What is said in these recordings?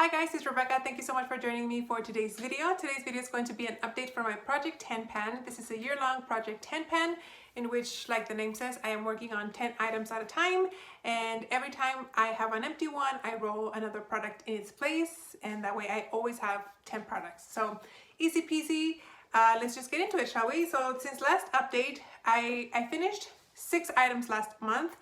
Hi guys, it's Rebecca. Thank you so much for joining me for today's video. Today's video is going to be an update for my Project 10 pan. This is a year-long Project 10 pan in which, like the name says, I am working on 10 items at a time, and every time I have an empty one, I roll another product in its place, and that way I always have 10 products. So easy peasy. Let's just get into it, shall we? So since last update, I finished 6 items last month.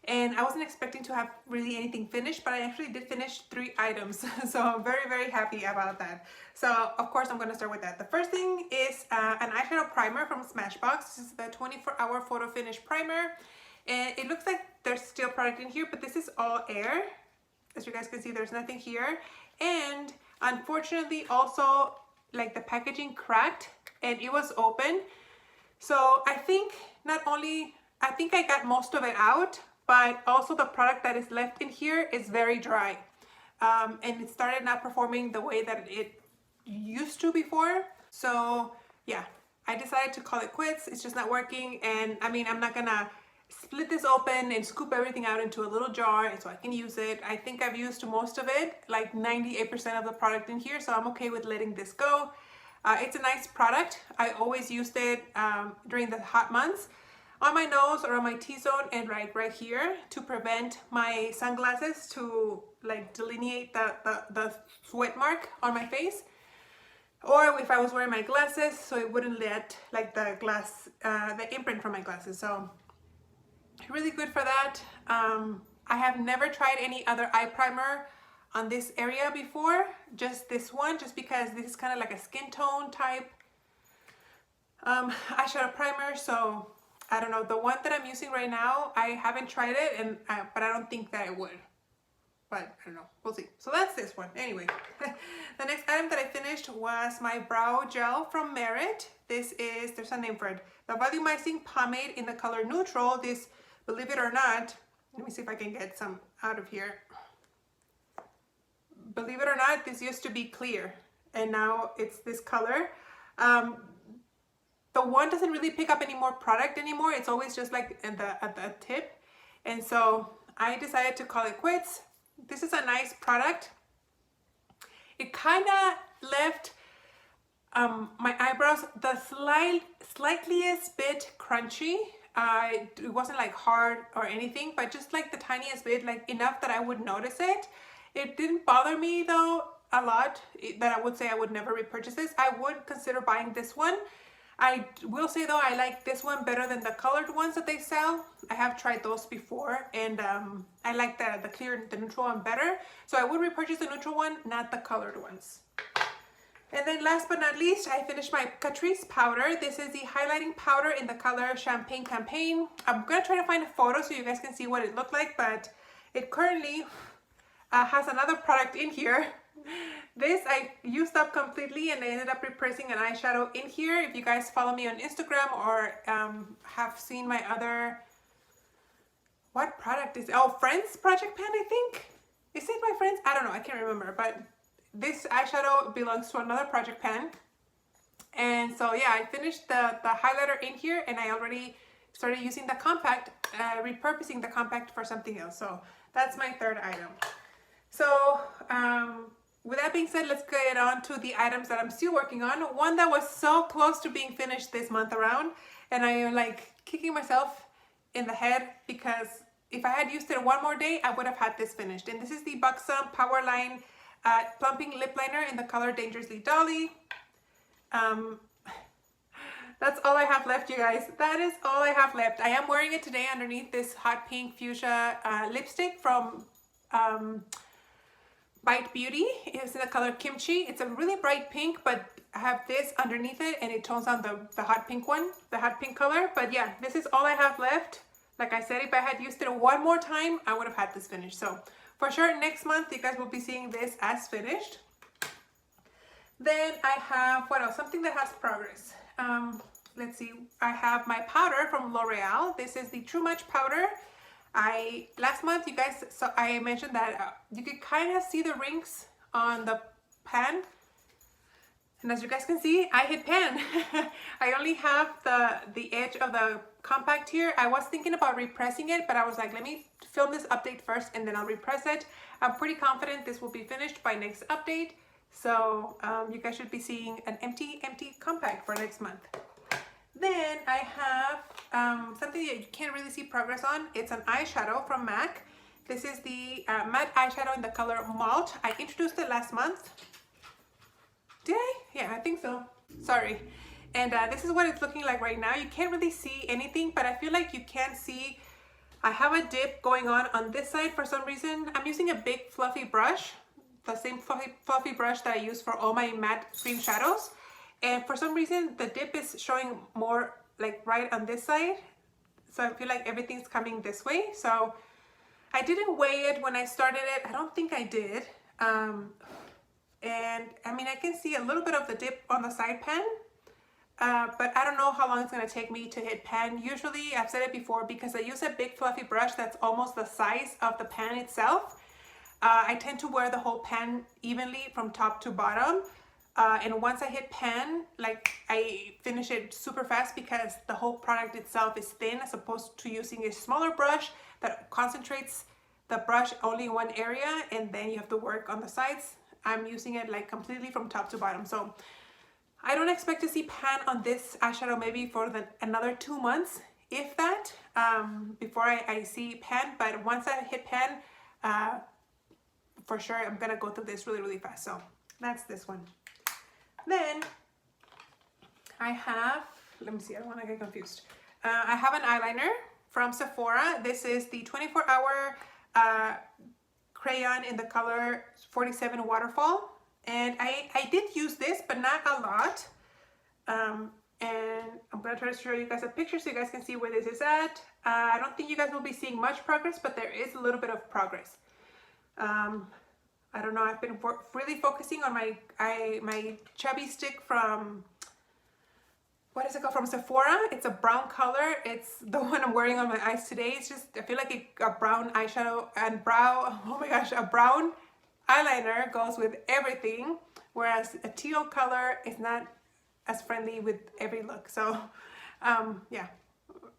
And I wasn't expecting to have really anything finished, but I actually did finish 3 items. So I'm very, very happy about that. So of course I'm gonna start with that. The first thing is an eyeshadow primer from Smashbox. This is the 24-hour photo finish primer. And it looks like there's still product in here, but this is all air. As you guys can see, there's nothing here. And unfortunately also, like, the packaging cracked and it was open. So I think I got most of it out, but also the product that is left in here is very dry. And it started not performing the way that it used to before. So yeah, I decided to call it quits. It's just not working. And I mean, I'm not gonna split this open and scoop everything out into a little jar so I can use it. I think I've used most of it, like 98% of the product in here. So I'm okay with letting this go. It's a nice product. I always used it during the hot months, on my nose or on my T-zone and right here to prevent my sunglasses to like delineate the sweat mark on my face, or if I was wearing my glasses so it wouldn't let like the imprint from my glasses. So really good for that. I have never tried any other eye primer on this area before, just this one, just because this is kind of like a skin tone type eyeshadow primer. So I don't know, the one that I'm using right now, I haven't tried it, and but I don't think that I would. But I don't know, we'll see. So that's this one. Anyway, the next item that I finished was my brow gel from Merit. There's a name for it. The volumizing pomade in the color neutral. This, believe it or not, let me see if I can get some out of here. Believe it or not, this used to be clear, and now it's this color. The one doesn't really pick up any more product anymore. It's always just like at the tip. And so I decided to call it quits. This is a nice product. It kind of left my eyebrows the slightest bit crunchy. It wasn't like hard or anything, but just like the tiniest bit, like enough that I would notice it. It didn't bother me though a lot that I would say I would never repurchase this. I would consider buying this one. I will say though, I like this one better than the colored ones that they sell. I have tried those before, and I like the clear, the neutral one better. So I would repurchase the neutral one, not the colored ones. And then last but not least, I finished my Catrice powder. This is the highlighting powder in the color Champagne Campaign. I'm gonna try to find a photo so you guys can see what it looked like, but it currently has another product in here. This I used up completely, and I ended up replacing an eyeshadow in here. If you guys follow me on Instagram or have seen my other, what product is, oh, Friends Project Pan, I think. Is it my Friends? I don't know, I can't remember, but this eyeshadow belongs to another Project Pan. And so yeah, I finished the highlighter in here, and I already started using the compact, repurposing the compact for something else. So that's my third item. So with that being said, let's get on to the items that I'm still working on. One that was so close to being finished this month around, and I am like kicking myself in the head because if I had used it one more day, I would have had this finished. And this is the Buxom Powerline Plumping Lip Liner in the color Dangerously Dolly. That's all I have left, you guys. That is all I have left. I am wearing it today underneath this hot pink fuchsia lipstick from Bite Beauty. It's in the color Kimchi. It's a really bright pink, but I have this underneath it and it tones down the hot pink one, the hot pink color. But yeah, this is all I have left. Like I said, if I had used it one more time, I would have had this finished. So for sure, next month, you guys will be seeing this as finished. Then I have, what else? Something that has progress. Let's see. I have my powder from L'Oreal. This is the True Much powder. Last month, you guys, so I mentioned that you could kind of see the rings on the pan, and as you guys can see, I hit pan. I only have the edge of the compact here. I was thinking about repressing it, but I was like, let me film this update first and then I'll repress it. I'm pretty confident this will be finished by next update. So you guys should be seeing an empty compact for next month. Then I have something that you can't really see progress on. It's an eyeshadow from MAC. This is the matte eyeshadow in the color Malt. I introduced it last month. Did I? Yeah, I think so. Sorry. And this is what it's looking like right now. You can't really see anything, but I feel like you can see I have a dip going on this side for some reason. I'm using a big fluffy brush, the same fluffy brush that I use for all my matte cream shadows. And for some reason, the dip is showing more like right on this side. So I feel like everything's coming this way. So I didn't weigh it when I started it. I don't think I did. And I mean, I can see a little bit of the dip on the side pan, but I don't know how long it's gonna take me to hit pan. Usually, I've said it before, because I use a big fluffy brush that's almost the size of the pan itself. I tend to wear the whole pan evenly from top to bottom. And once I hit pan, like I finish it super fast because the whole product itself is thin, as opposed to using a smaller brush that concentrates the brush only in one area and then you have to work on the sides. I'm using it like completely from top to bottom. So I don't expect to see pan on this eyeshadow maybe for another 2 months, if that, before I see pan. But once I hit pan, for sure I'm gonna go through this really fast. So that's this one. Then I have, let me see, I don't want to get confused. I have an eyeliner from Sephora. This is the 24-hour crayon in the color 47 Waterfall. And I did use this, but not a lot. And I'm going to try to show you guys a picture so you guys can see where this is at. I don't think you guys will be seeing much progress, but there is a little bit of progress. I don't know, I've been really focusing on my chubby stick from, what is it called, from Sephora. It's a brown color. It's the one I'm wearing on my eyes today. It's just, I feel like a brown eyeshadow and oh my gosh, a brown eyeliner goes with everything, whereas a teal color is not as friendly with every look. So yeah,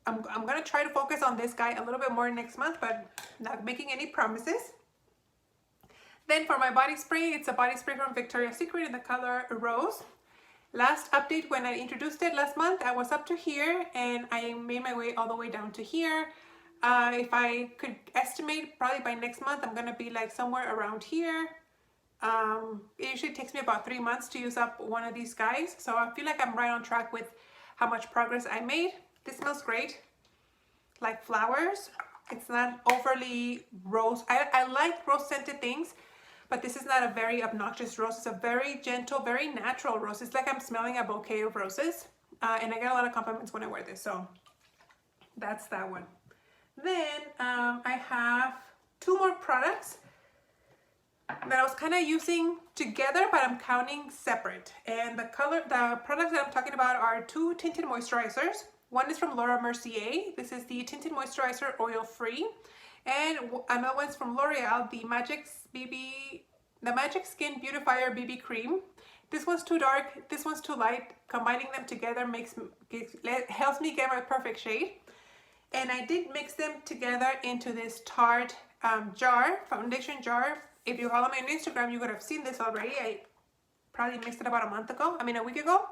I'm gonna try to focus on this guy a little bit more next month, but not making any promises. Then for my body spray, it's a body spray from Victoria's Secret in the color Rose. Last update, when I introduced it last month, I was up to here and I made my way all the way down to here. If I could estimate, probably by next month, I'm gonna be like somewhere around here. It usually takes me about 3 months to use up one of these guys. So I feel like I'm right on track with how much progress I made. This smells great, like flowers. It's not overly rose. I like rose scented things, but this is not a very obnoxious rose. It's a very gentle, very natural rose. It's like I'm smelling a bouquet of roses. And I get a lot of compliments when I wear this. So that's that one. Then I have 2 more products that I was kind of using together, but I'm counting separate. And the products that I'm talking about are 2 tinted moisturizers. One is from Laura Mercier. This is the tinted moisturizer, oil free. And another one's from L'Oreal, the Magic Skin Beautifier BB Cream. This one's too dark, this one's too light. Combining them together helps me get my perfect shade. And I did mix them together into this Tarte foundation jar. If you follow me on Instagram, you would have seen this already. I probably mixed it about a week ago.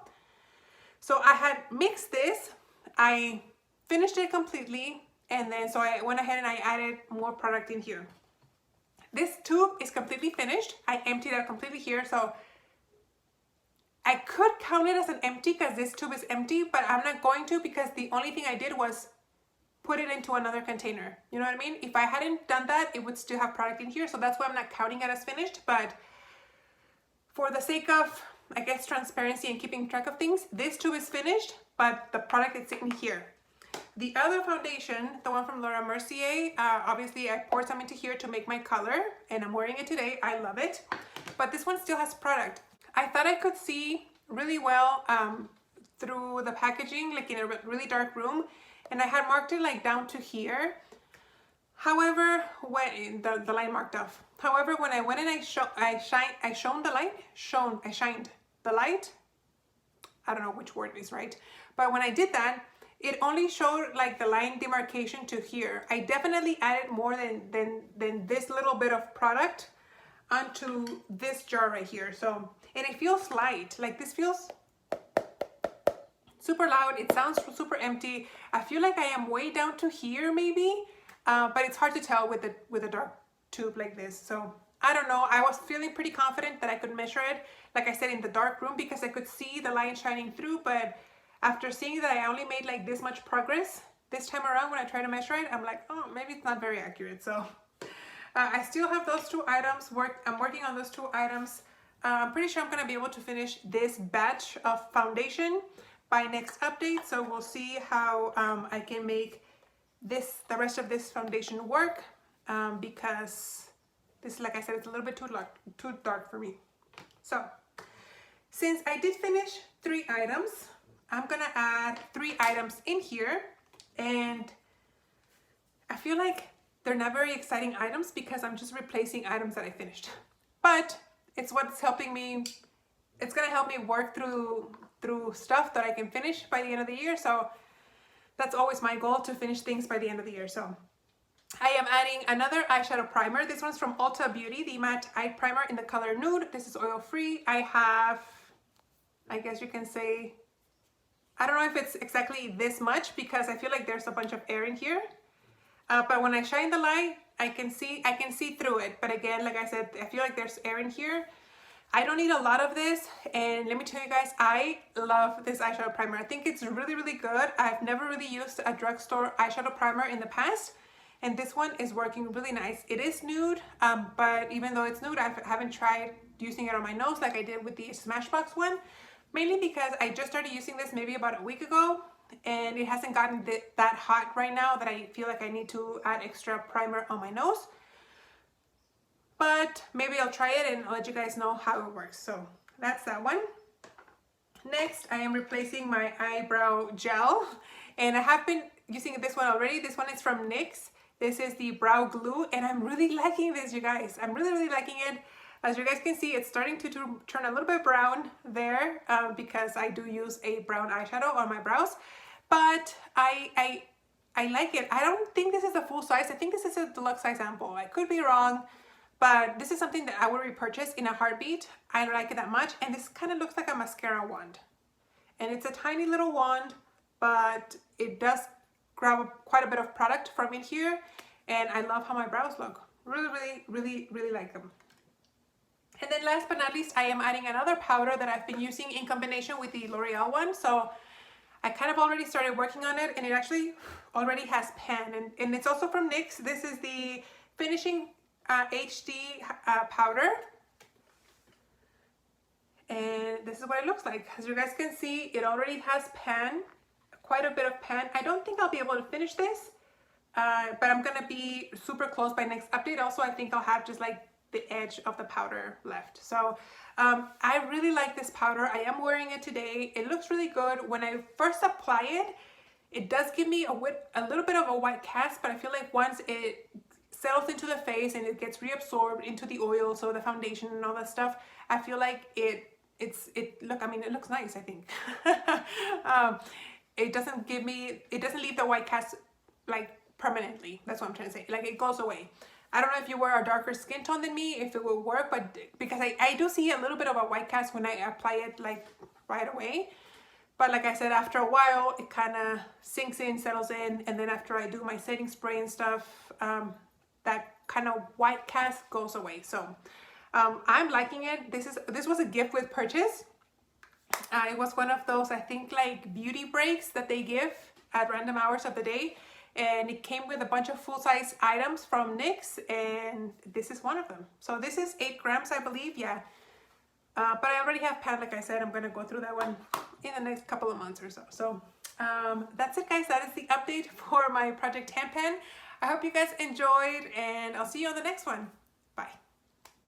So I had mixed this, I finished it completely, and then so I went ahead and I added more product in here. This tube is completely finished. I emptied out completely here, so I could count it as an empty because this tube is empty, but I'm not going to, because the only thing I did was put it into another container. You know what I mean? If I hadn't done that, it would still have product in here, so that's why I'm not counting it as finished. But for the sake of, I guess, transparency and keeping track of things, this tube is finished, but the product is sitting here. The other foundation, the one from Laura Mercier, obviously I poured some into here to make my color, and I'm wearing it today. I love it. But this one still has product. I thought I could see really well through the packaging, like in a really dark room, and I had marked it like down to here. However, when the line marked off. However, when I went and I shined the light. I don't know which word is right, but when I did that, it only showed like the line demarcation to here. I definitely added more than this little bit of product onto this jar right here. So, and it feels light, like this feels super loud. It sounds super empty. I feel like I am way down to here maybe, but it's hard to tell with a dark tube like this. So I don't know. I was feeling pretty confident that I could measure it, like I said, in the dark room, because I could see the line shining through. But after seeing that I only made like this much progress this time around when I try to measure it, I'm like, oh, maybe it's not very accurate. So I still have those two items. I'm working on those two items. I'm pretty sure I'm gonna be able to finish this batch of foundation by next update. So we'll see how I can make the rest of this foundation work, because this, like I said, it's a little bit too dark for me. So since I did finish 3 items, I'm gonna add 3 items in here, and I feel like they're not very exciting items because I'm just replacing items that I finished. But it's what's helping me. It's gonna help me work through stuff that I can finish by the end of the year. So that's always my goal, to finish things by the end of the year. So I am adding another eyeshadow primer. This one's from Ulta Beauty, the matte eye primer in the color nude. This is oil free. I have, I guess you can say, I don't know if it's exactly this much because I feel like there's a bunch of air in here. But when I shine the light, I can see through it. But again, like I said, I feel like there's air in here. I don't need a lot of this, and let me tell you guys, I love this eyeshadow primer. I think it's really, really good. I've never really used a drugstore eyeshadow primer in the past, and this one is working really nice. It is nude, but even though it's nude, I haven't tried using it on my nose like I did with the Smashbox one, mainly because I just started using this maybe about a week ago, and it hasn't gotten that hot right now that I feel like I need to add extra primer on my nose. But maybe I'll try it and I'll let you guys know how it works. So that's that one. Next, I am replacing my eyebrow gel, and I have been using this one already. This one is from NYX. This is the brow glue, and I'm really liking this, you guys. I'm really, really liking it. As you guys can see, it's starting to turn a little bit brown there, because I do use a brown eyeshadow on my brows. But I like it. I don't think this is a full size. I think this is a deluxe size sample. I could be wrong. But this is something that I would repurchase in a heartbeat. I like it that much. And this kind of looks like a mascara wand. And it's a tiny little wand, but it does grab quite a bit of product from in here. And I love how my brows look. Really, really, really, really like them. And then last but not least, I am adding another powder that I've been using in combination with the L'Oreal one. So I kind of already started working on it, and it actually already has pan. And it's also from NYX. This is the Finishing HD powder, and this is what it looks like. As you guys can see, it already has pan, quite a bit of pan. I don't think I'll be able to finish this, but I'm gonna be super close by next update. Also, I think I'll have just like the edge of the powder left. So I really like this powder. I am wearing it today. It looks really good. When I first apply it, it does give me a little bit of a white cast, but I feel like once it settles into the face and it gets reabsorbed into the oil, so the foundation and all that stuff, I feel like it looks nice, I think. It doesn't leave the white cast like permanently. That's what I'm trying to say. Like, it goes away. I don't know if you wear a darker skin tone than me, if it will work, but because I do see a little bit of a white cast when I apply it like right away. But like I said, after a while, it kind of sinks in, settles in, and then after I do my setting spray and stuff, that kind of white cast goes away. So I'm liking it. This was a gift with purchase. It was one of those, I think, like beauty breaks that they give at random hours of the day, and it came with a bunch of full-size items from NYX, and this is one of them. So this is 8 grams, I believe. Yeah. But I already have pan, like I said. I'm gonna go through that one in the next couple of months or so. So that's it, guys. That is the update for my Project 10 pan. I hope you guys enjoyed, and I'll see you on the next one. Bye.